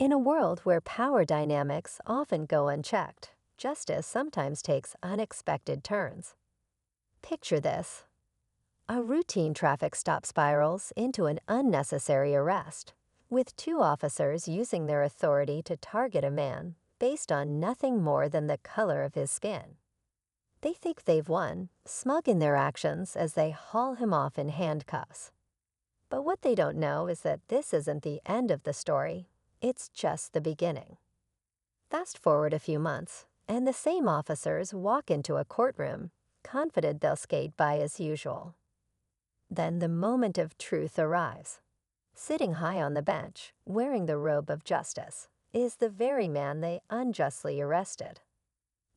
In a world where power dynamics often go unchecked, justice sometimes takes unexpected turns. Picture this. A routine traffic stop spirals into an unnecessary arrest, with two officers using their authority to target a man based on nothing more than the color of his skin. They think they've won, smug in their actions as they haul him off in handcuffs. But what they don't know is that this isn't the end of the story. It's just the beginning. Fast forward a few months, and the same officers walk into a courtroom, confident they'll skate by as usual. Then the moment of truth arrives. Sitting high on the bench, wearing the robe of justice, is the very man they unjustly arrested.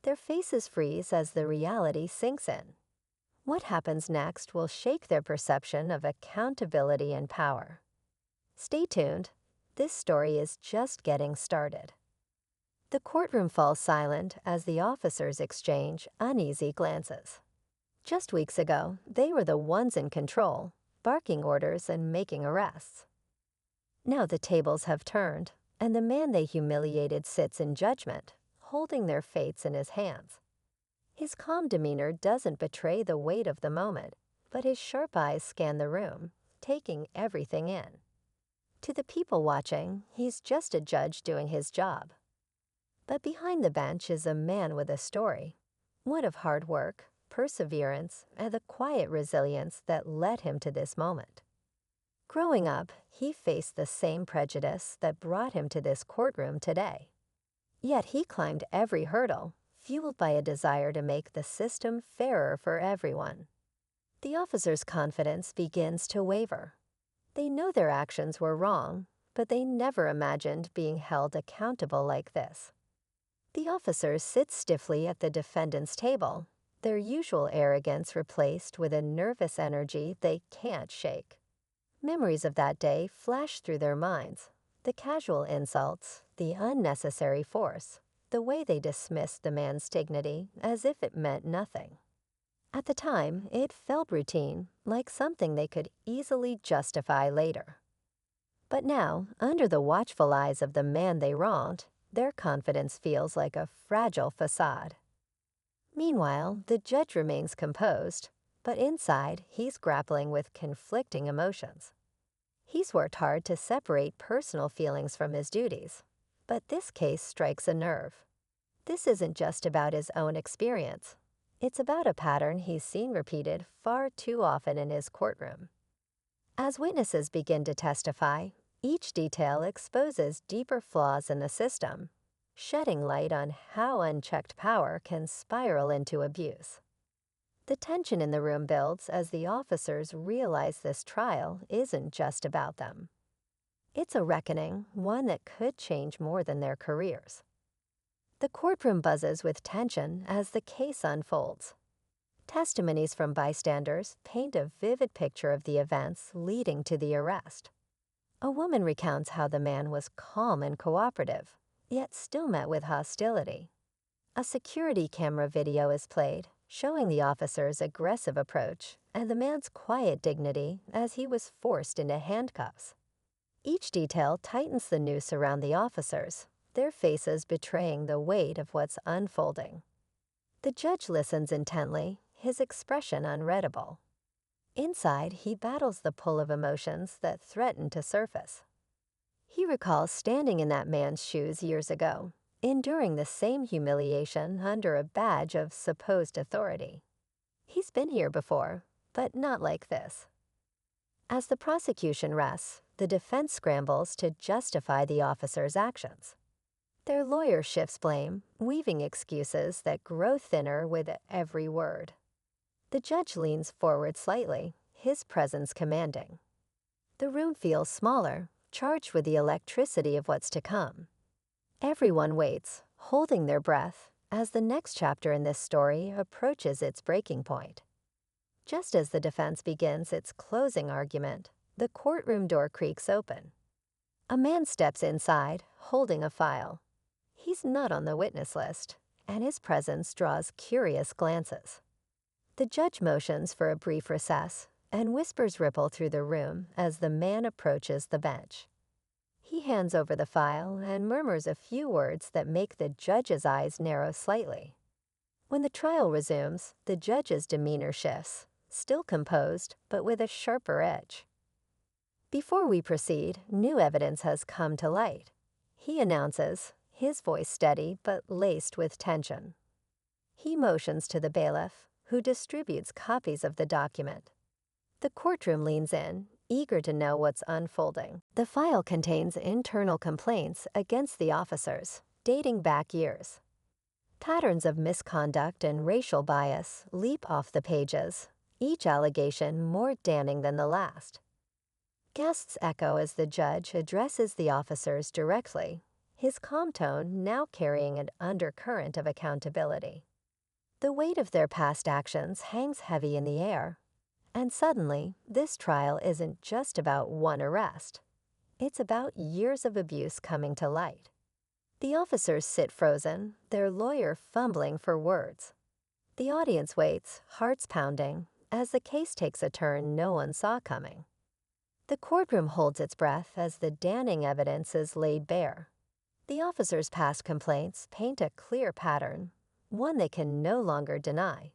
Their faces freeze as the reality sinks in. What happens next will shake their perception of accountability and power. Stay tuned. This story is just getting started. The courtroom falls silent as the officers exchange uneasy glances. Just weeks ago, they were the ones in control, barking orders and making arrests. Now the tables have turned, and the man they humiliated sits in judgment, holding their fates in his hands. His calm demeanor doesn't betray the weight of the moment, but his sharp eyes scan the room, taking everything in. To the people watching, he's just a judge doing his job. But behind the bench is a man with a story, one of hard work, perseverance, and the quiet resilience that led him to this moment. Growing up, he faced the same prejudice that brought him to this courtroom today. Yet he climbed every hurdle, fueled by a desire to make the system fairer for everyone. The officer's confidence begins to waver. They know their actions were wrong, but they never imagined being held accountable like this. The officers sit stiffly at the defendant's table, their usual arrogance replaced with a nervous energy they can't shake. Memories of that day flash through their minds. The casual insults, the unnecessary force, the way they dismissed the man's dignity as if it meant nothing. At the time, it felt routine, like something they could easily justify later. But now, under the watchful eyes of the man they wronged, their confidence feels like a fragile facade. Meanwhile, the judge remains composed, but inside, he's grappling with conflicting emotions. He's worked hard to separate personal feelings from his duties, but this case strikes a nerve. This isn't just about his own experience. It's about a pattern he's seen repeated far too often in his courtroom. As witnesses begin to testify, each detail exposes deeper flaws in the system, shedding light on how unchecked power can spiral into abuse. The tension in the room builds as the officers realize this trial isn't just about them. It's a reckoning, one that could change more than their careers. The courtroom buzzes with tension as the case unfolds. Testimonies from bystanders paint a vivid picture of the events leading to the arrest. A woman recounts how the man was calm and cooperative, yet still met with hostility. A security camera video is played, showing the officer's aggressive approach and the man's quiet dignity as he was forced into handcuffs. Each detail tightens the noose around the officers, their faces betraying the weight of what's unfolding. The judge listens intently, his expression unreadable. Inside, he battles the pull of emotions that threaten to surface. He recalls standing in that man's shoes years ago, enduring the same humiliation under a badge of supposed authority. He's been here before, but not like this. As the prosecution rests, the defense scrambles to justify the officer's actions. Their lawyer shifts blame, weaving excuses that grow thinner with every word. The judge leans forward slightly, his presence commanding. The room feels smaller, charged with the electricity of what's to come. Everyone waits, holding their breath, as the next chapter in this story approaches its breaking point. Just as the defense begins its closing argument, the courtroom door creaks open. A man steps inside, holding a file. He's not on the witness list, and his presence draws curious glances. The judge motions for a brief recess, and whispers ripple through the room as the man approaches the bench. He hands over the file and murmurs a few words that make the judge's eyes narrow slightly. When the trial resumes, the judge's demeanor shifts, still composed, but with a sharper edge. Before we proceed, new evidence has come to light. He announces, his voice steady but laced with tension. He motions to the bailiff, who distributes copies of the document. The courtroom leans in, eager to know what's unfolding. The file contains internal complaints against the officers, dating back years. Patterns of misconduct and racial bias leap off the pages, each allegation more damning than the last. Guests echo as the judge addresses the officers directly, his calm tone now carrying an undercurrent of accountability. The weight of their past actions hangs heavy in the air, and suddenly, this trial isn't just about one arrest. It's about years of abuse coming to light. The officers sit frozen, their lawyer fumbling for words. The audience waits, hearts pounding, as the case takes a turn no one saw coming. The courtroom holds its breath as the damning evidence is laid bare. The officers' past complaints paint a clear pattern, one they can no longer deny.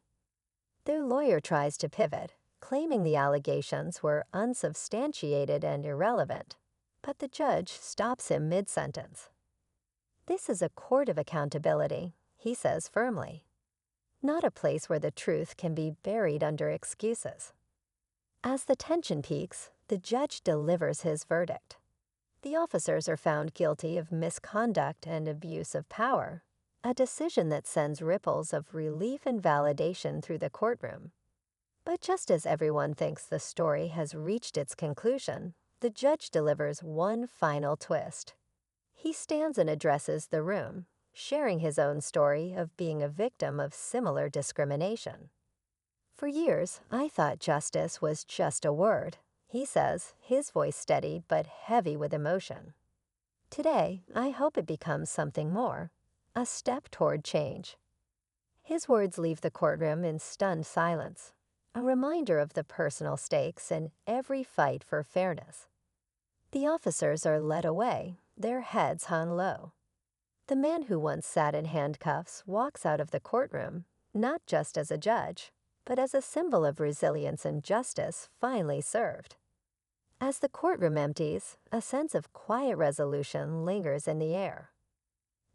Their lawyer tries to pivot, claiming the allegations were unsubstantiated and irrelevant, but the judge stops him mid-sentence. "This is a court of accountability," he says firmly, "not a place where the truth can be buried under excuses." As the tension peaks, the judge delivers his verdict. The officers are found guilty of misconduct and abuse of power, a decision that sends ripples of relief and validation through the courtroom. But just as everyone thinks the story has reached its conclusion, the judge delivers one final twist. He stands and addresses the room, sharing his own story of being a victim of similar discrimination. "For years, I thought justice was just a word," he says, his voice steady but heavy with emotion. "Today, I hope it becomes something more, a step toward change." His words leave the courtroom in stunned silence, a reminder of the personal stakes in every fight for fairness. The officers are led away, their heads hung low. The man who once sat in handcuffs walks out of the courtroom, not just as a judge, but as a symbol of resilience and justice finally served. As the courtroom empties, a sense of quiet resolution lingers in the air.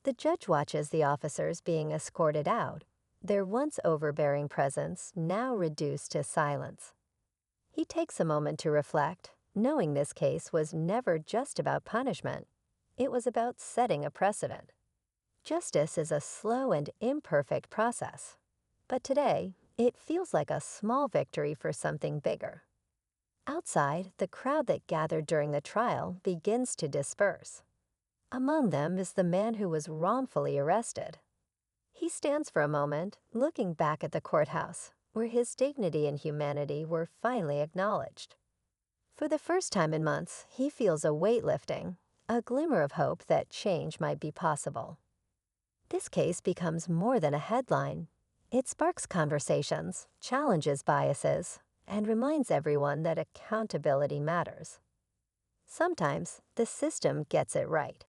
The judge watches the officers being escorted out, their once overbearing presence now reduced to silence. He takes a moment to reflect, knowing this case was never just about punishment. It was about setting a precedent. Justice is a slow and imperfect process, but today, it feels like a small victory for something bigger. Outside, the crowd that gathered during the trial begins to disperse. Among them is the man who was wrongfully arrested. He stands for a moment, looking back at the courthouse, where his dignity and humanity were finally acknowledged. For the first time in months, he feels a weight lifting, a glimmer of hope that change might be possible. This case becomes more than a headline. It sparks conversations, challenges biases, and reminds everyone that accountability matters. Sometimes the system gets it right.